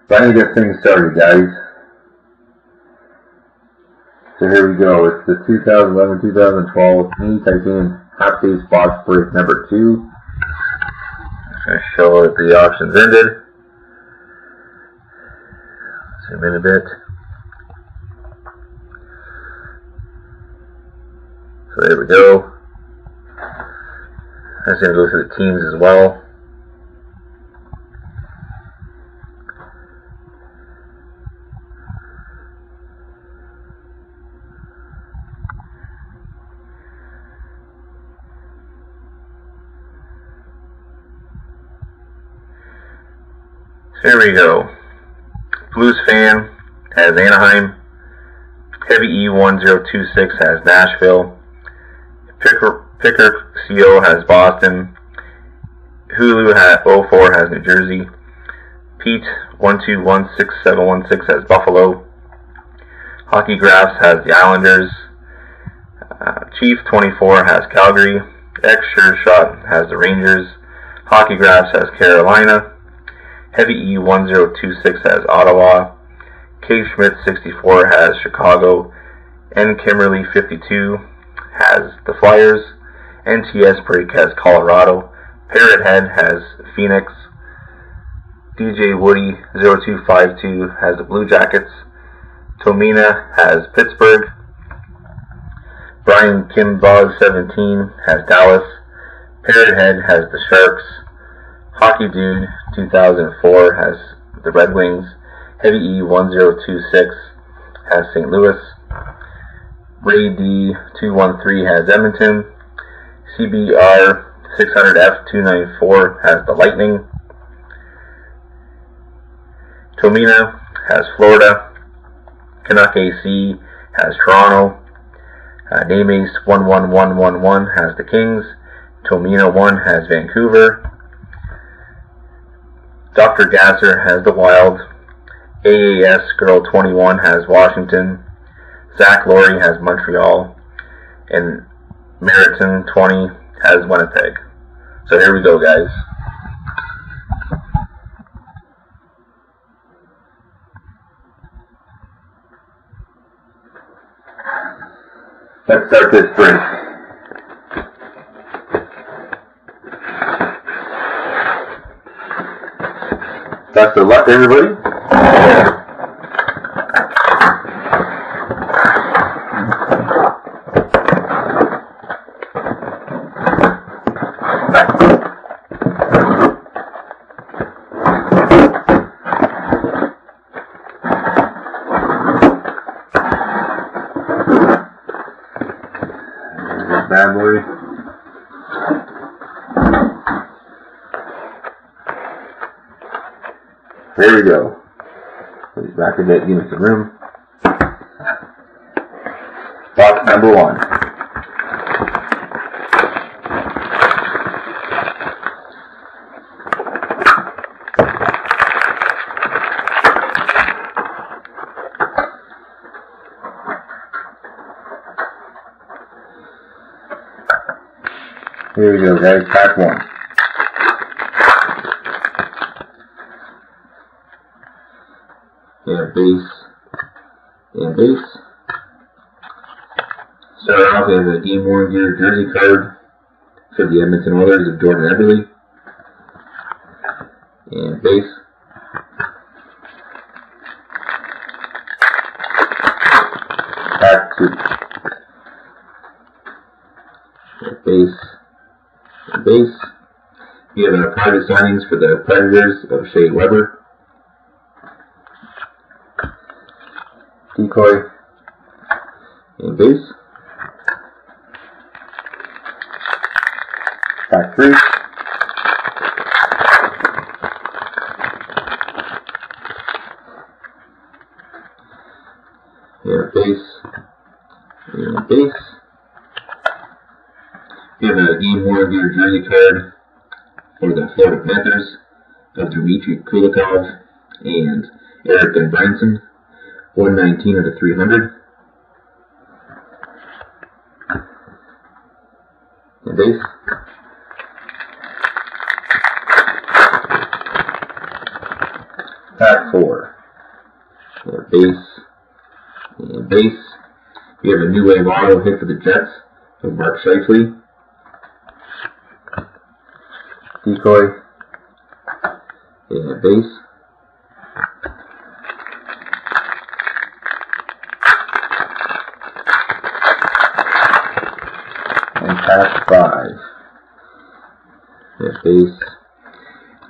So I need to get things started, guys. So here we go. It's the 2011-2012 Panini Titanium Half Base Box Break number 2. I'm going to show that the auction's ended. Zoom in a bit. So there we go. I'm just going to go through the teams as well. There we go. Blues fan has Anaheim. Heavy E1026 has Nashville. Picker CO has Boston. Hulu has 04 has New Jersey. Pete 1216716 has Buffalo. Hockey Graphs has the Islanders. Chief 24 has Calgary. X Sure Shot has the Rangers. Hockey Graphs has Carolina. Heavy E1026 has Ottawa. K Schmidt 64 has Chicago. N Kimberly 52 has the Flyers. NTS Break has Colorado. Parrot Head has Phoenix. DJ Woody 0252 has the Blue Jackets. Tomina has Pittsburgh. Brian Kimbog 17 has Dallas. Parrot Head has the Sharks. Hockey Dude 2004 has the Red Wings. Heavy E1026 has St. Louis. Ray D 213 has Edmonton. CBR 600F294 has the Lightning. Tomina has Florida. Canuck AC has Toronto. Nameace 11111 has the Kings. Tomina 1 has Vancouver. Dr. Gasser has the Wild. AAS Girl 21 has Washington. Zach Laurie has Montreal. And Meriton 20 has Winnipeg. So here we go, guys. Let's start this break. Best of luck, everybody. Bad boy. There we go. Put it back in that unit of room. Box number 1. Here we go, guys. Pack 1. And base. And base. Start off as a Game Worn Gear jersey card for the Edmonton Oilers of Jordan Eberle. And base. Pack 2. And base. And base. We have our private signings for the Predators of Shea Weber. Decoy and base. Pack 3. And base. And base. We have a Game Worn Gear jersey card for the Florida Panthers of Dmitry Kulikov and Eric and Branson. 119 out of 300. And base. Pack 4. base, and base. We have a new wave auto hit for the Jets of Mark Scheifele. Decoy, and base. And pack 5. And base.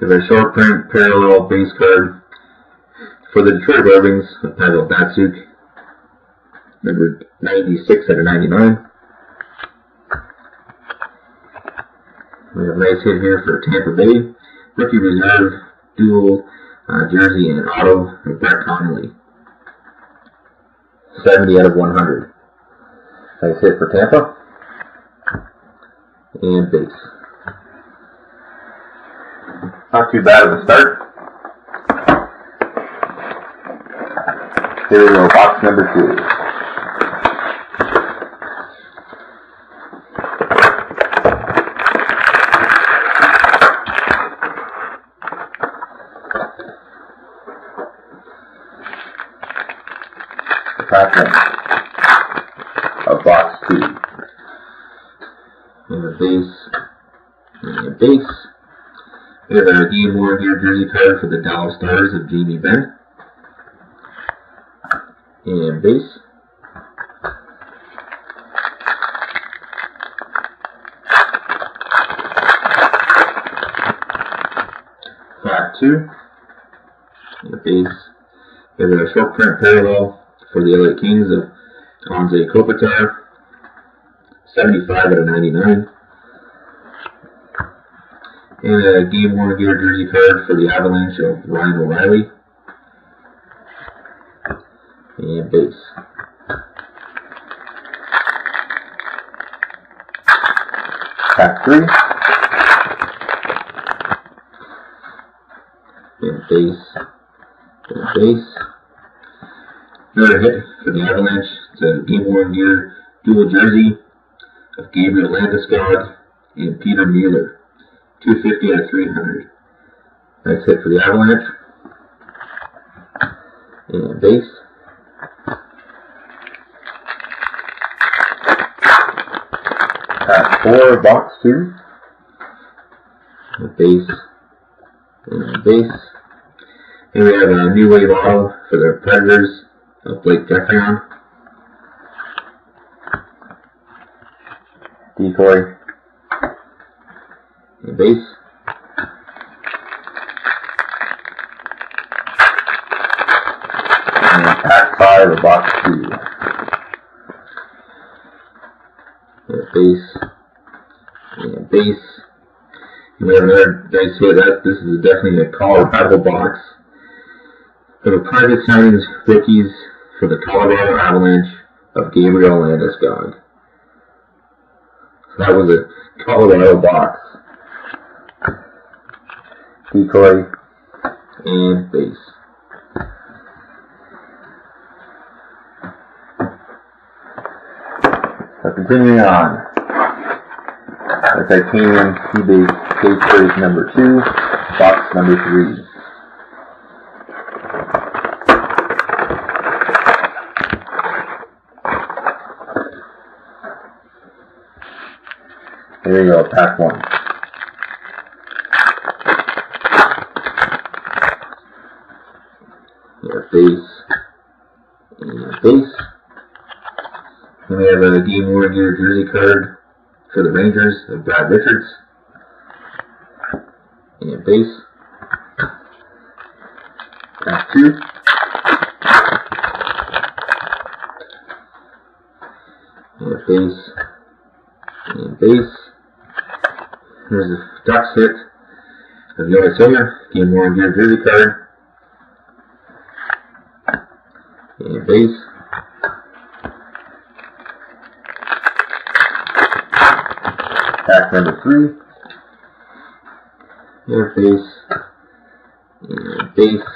We have a short print parallel base card for the Detroit Red Wings of Pavel Datsyuk, number 96 out of 99. We have a nice hit here for Tampa Bay. Rookie reserve, dual jersey and auto of Brett Connolly. 70 out of 100. Nice hit for Tampa. And base. Not too bad of a start. Here we go, box number 2. Pack 1 of box 2. And a base. And a base. We have a game worn here jersey card for the Dallas Stars of Jamie Benn. And base. Pack 2. And a base. We have a short print parallel for the LA Kings of Anze Kopitar. 75 out of 99. And a game worn gear jersey card for the Avalanche of Ryan O'Reilly. And base. Pack 3. And base. And base. Another hit for the Avalanche. It's a game worn gear dual jersey of Gabriel Landeskog and Peter Mueller. 250 out of 300. Nice hit for the Avalanche. And base. Pack 4, box 2. And base. And base. And we have a new wave auto for the Predators of Blake Jeffrion. Decoy. And base. And pack 5 of box 2. And base. And base. And we have another nice hit. This is definitely a Colorado box. For the private signings rookies for the Colorado Avalanche of Gabriel Landeskog. So that was a Colorado box. Decoy and base. So continuing on, the titanium C-base case break number 2, box number 3. There you go, pack 1. Base and base. And we have a game worn gear jersey card for the Rangers of Brad Richards. And base. Pack 2. And base. And base. Here's a Ducks hit of Joey Silver, game worn gear jersey card. And base. Pack number 3. And base. And base.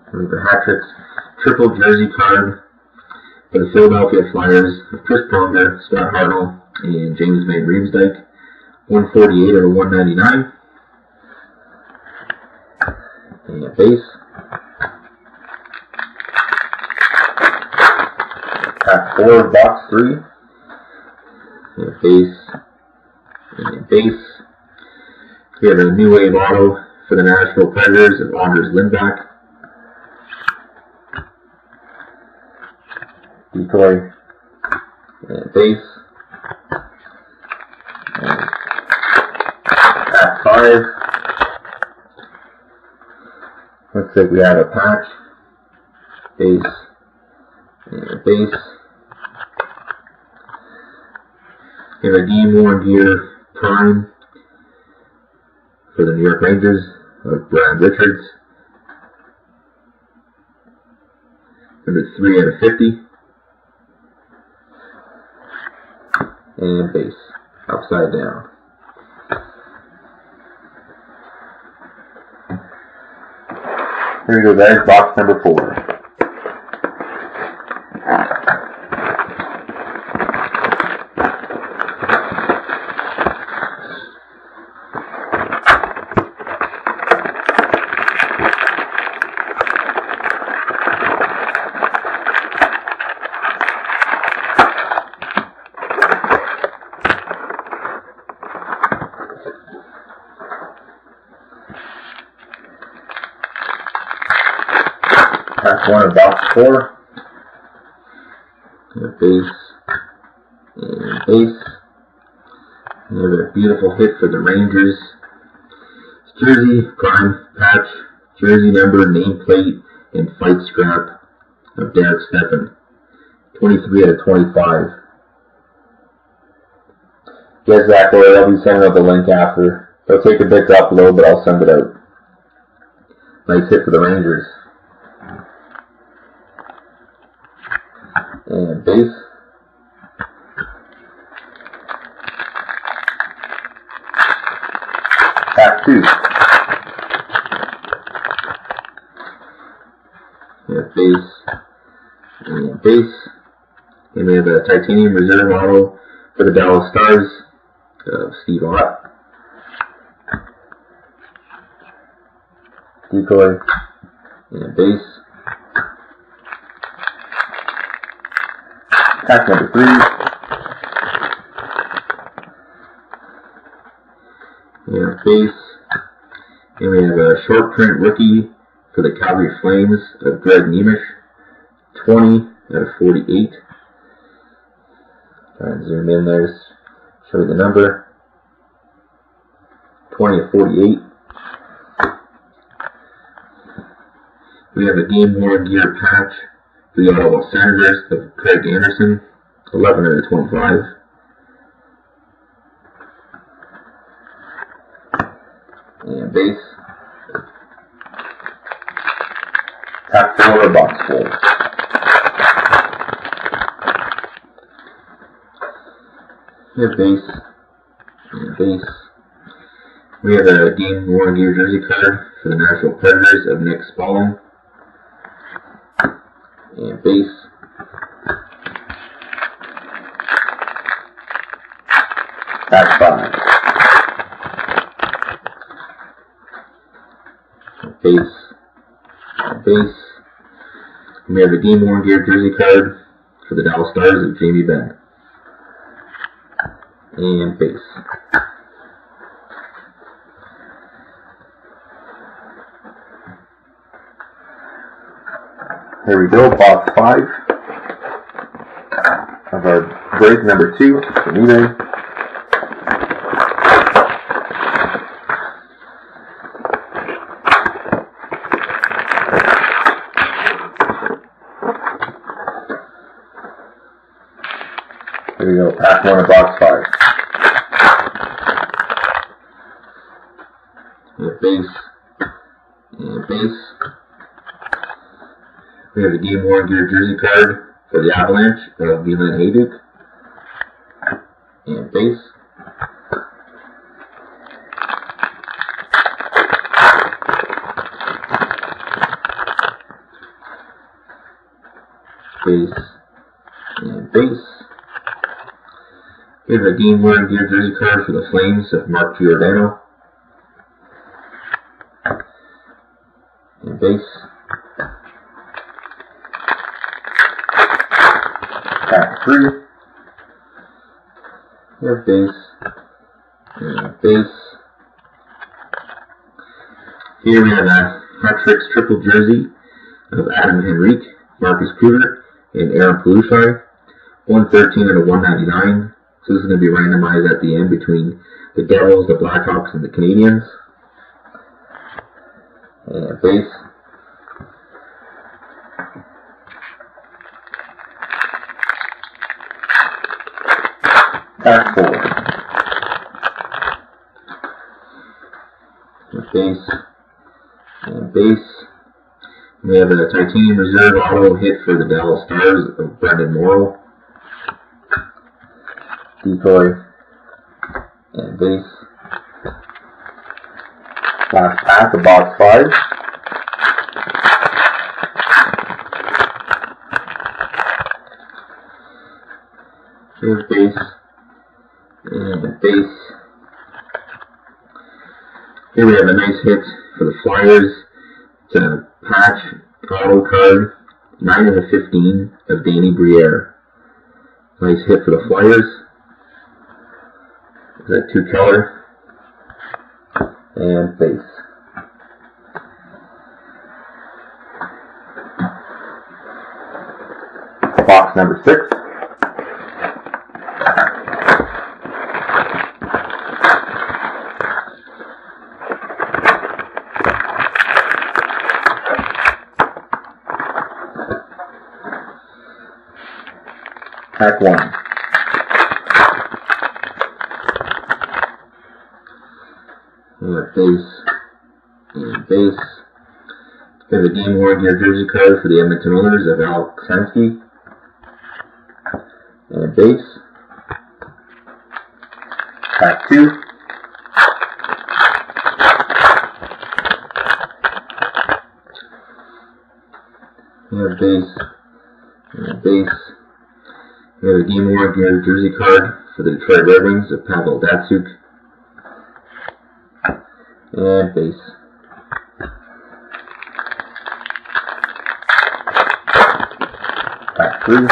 And we have a hat-trick triple jersey card for the Philadelphia Flyers of Chris Pronger, Scott Hartnell, and James Van Riemsdyk. 148 out of 199. And base. Pack 4, box 3. And base. And base. We have a new wave auto for the Nashville Predators of Anders Lindback. Decoy. And base. And pack 5. Looks like we have a patch. Base. And base. We have a game worn gear prime for the New York Rangers of Brad Richards. Number 3 out of 50. And base. Upside down. Here we go, guys. Box number 4. Pack 1 of box 4. Base and base. We have a beautiful hit for the Rangers. It's jersey, prime, patch, jersey number, nameplate, and fight scrap of Derek Stepan. 23 out of 25. Yes, Zach, I'll be sending out the link after. It'll take a bit to upload, but I'll send it out. Nice hit for the Rangers. And base. Pack 2. And base. And base. And we have a titanium reserve model for the Dallas Stars of Steve Ott. Decoy. And base. Pack number 3. And base. And we have a short print rookie for the Calgary Flames of Greg Nemish. 20 out of 48. Try and zoom in there, show you the number. 20 of 48. We have a game worn gear patch for the Ottawa Senators of Craig Anderson, 11 out of 25. And base. Pack 4, box 4. We have base. And base. We have a game worn gear jersey card for the Nashville Predators of Nick Spaulding. And base. Pack 5. And base. And base. We have a game worn gear jersey card for the Dallas Stars of Jamie Benn. And base. Here we go, box 5 of our break number 2 from eBay. Here we go, pack 1 of box 5. And base. And base. We have a game worn gear jersey card for the Avalanche of Milan Hajduk. And base. Base. And base. We have a game worn gear jersey card for the Flames of Mark Giordano. And base. 3. We have base and base. Here we have a hat-trick triple jersey of Adam Henrique, Marcus Kruger, and Aaron Pelushai. 113 and a 199. So this is going to be randomized at the end between the Devils, the Blackhawks, and the Canadiens. And base. Pack 4. Base. And base. We have a Titanium Reserve auto hit for the Dallas Stars of Brendan Morrow. Decoy. And base. Last pack of box 5. Here's base. And base. Here we have a nice hit for the Flyers. It's a patch auto card, 9 of 15 of Danny Briere. Nice hit for the Flyers. Is that 2 color? And base. Box number 6. Pack 1. We have base and base. We have a game worn gear jersey card for the Edmonton Oilers of Al Ksansky. And base. Pack 2. We have base and base. We have a game worn gear jersey card for the Detroit Red Wings of Pavel Datsyuk. And base. Pack 3.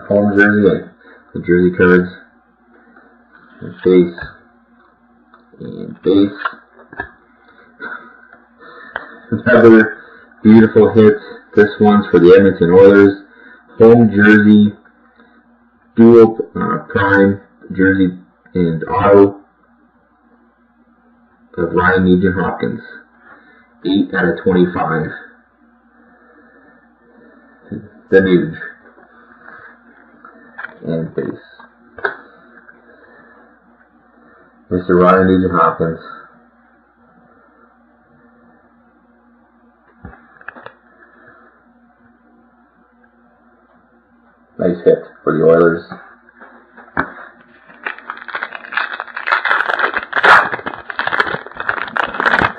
Home jersey, the jersey cards. And base. And base. Another beautiful hit. This one's for the Edmonton Oilers. Home jersey, dual prime jersey and auto of Ryan Nugent-Hopkins. 8 out of 25. The Nuge. And base. Mr. Ryan Nugent-Hopkins. Nice hit for the Oilers.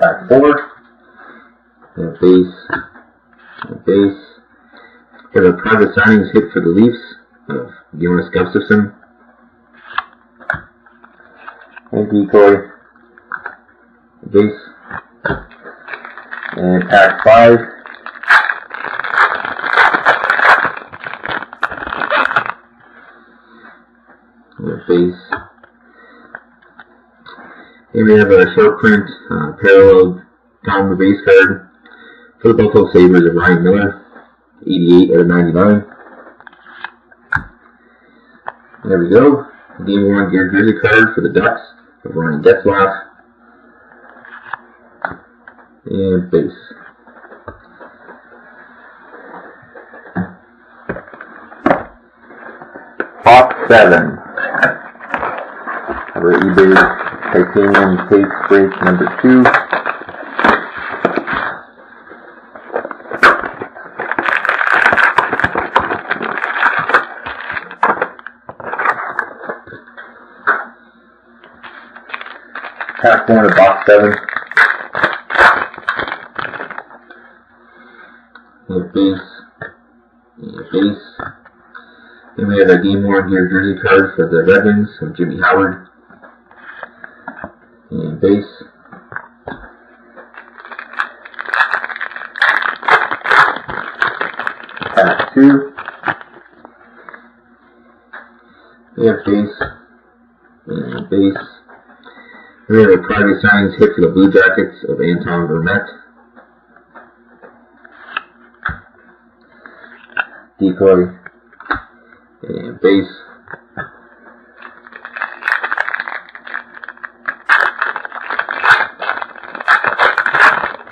Pack 4. And base. And base. We have a private signings hit for the Leafs of Jonas Gustafsson. And decoy. Base. And pack 5. Base. Here we have a short print parallel down base card for the Buffalo Sabres of Ryan Miller, 88 out of 99. There we go. Game worn gear jersey card for the Ducks of Ryan Getzlaf. And base. Box 7. Our eBay titanium tape break number 2. Pack 1 of box 7. And base. And base. Then we have a game worn gear jersey card for the Red Wings of Jimmy Howard. And base. Pack 2. We have base and base. We have a private signings hit for the Blue Jackets of Anton Vermette. Decoy and base.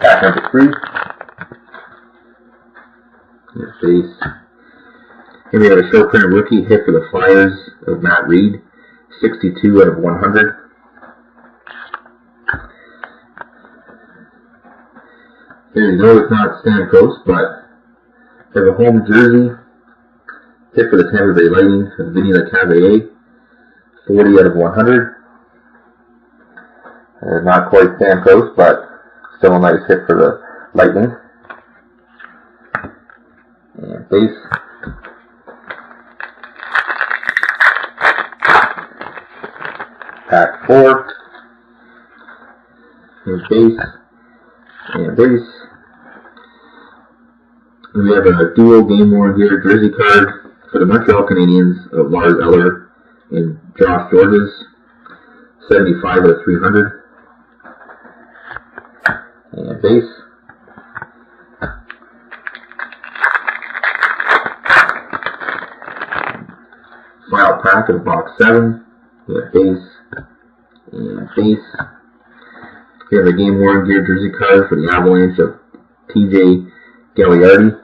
Pack number 3. And base. And we have a short print rookie hit for the Flyers of Matt Reed, 62 out of 100. There you go, it's not Stamkos, but we have a home jersey hit for the Tampa Bay Lightning of Vinny LeCavalier, 40 out of 100. Not quite Stamkos, but still a nice hit for the Lightning. And base. Pack 4. And base. And base. And we have a dual game worn here jersey card for the Montreal Canadiens of Lars Eller and Josh Georges, 75 out of 300. And base. Final pack of box 7. We have base and base. We have a game worn gear jersey card for the Avalanche of TJ Gagliardi.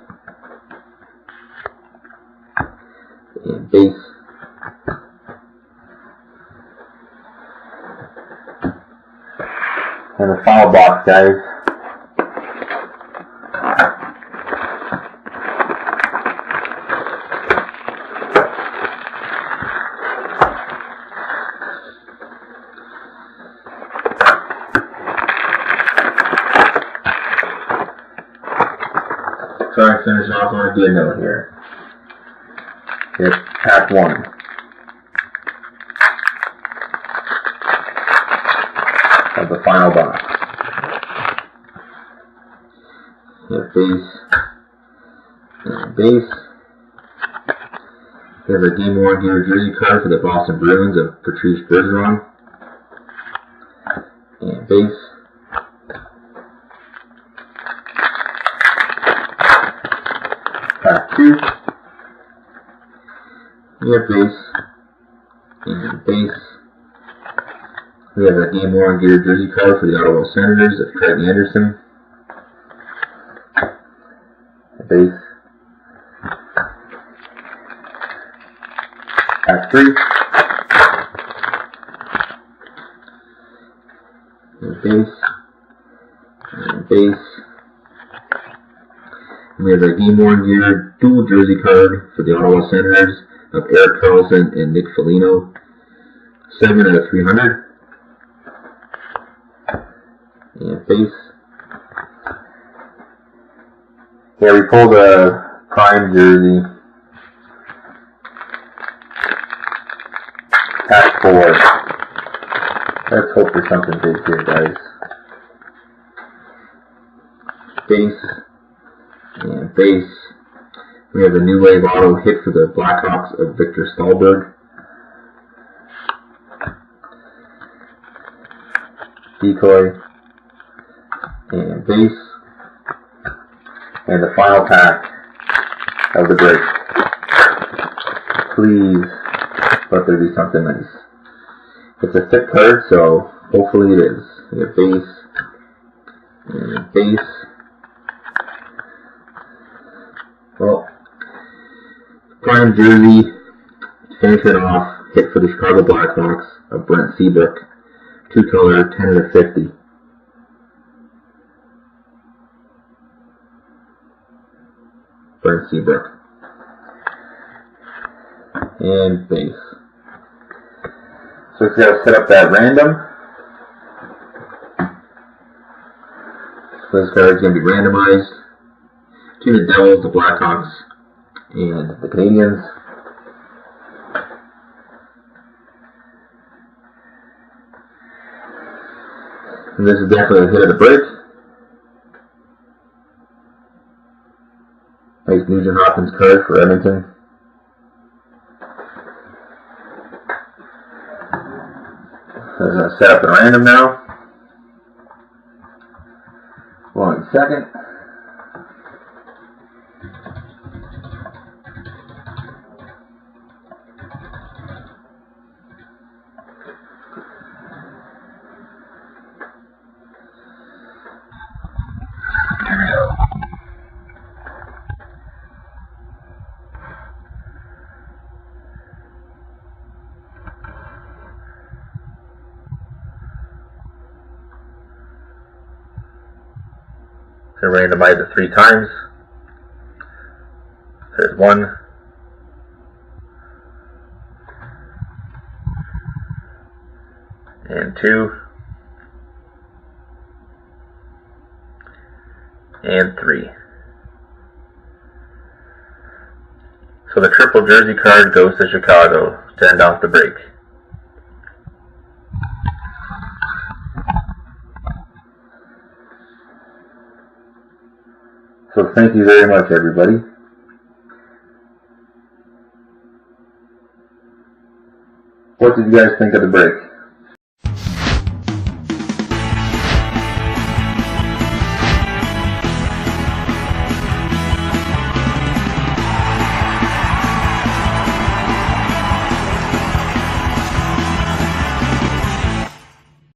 And base. And the final box, guys. Before I finish off, I want to do a note here. It's pack 1. Of the final box. We have base and base. We have a game worn gear jersey card for the Boston Bruins of Patrice Bergeron. And base. Pack 2. We have base and base. We have a game worn gear jersey card for the Ottawa Senators of Craig Anderson. Base. Pack 3. And base. And base. And we have a game worn gear dual jersey card for the Ottawa Senators of Erik Karlsson and Nick Foligno, 7 out of 300. And base. Yeah, we pulled a prime jersey. Pack 4. Let's hope for something big here, guys. Base. And base. We have a new wave auto hit for the Blackhawks of Victor Stahlberg. Decoy. And base. And the final pack of the break. Please let there be something nice. It's a thick card, so hopefully it is. We have base and base. Well, prime jersey to finish it off. Hit for the Chicago Blackhawks of Brent Seabrook. 2-color, 10 out of 50. Brent Seabrook. And base. So it's got to set up that random. So this card is going to be randomized to the Devils, the Blackhawks, and the Canadiens. And this is definitely a hit of the break. Nice Nugent Hopkins card for Edmonton. I'm going to set up the random now. 1 second. Going to randomize it 3 times. There's 1, and 2, and 3. So the triple jersey card goes to Chicago to end off the break. So thank you very much, everybody. What did you guys think of the break?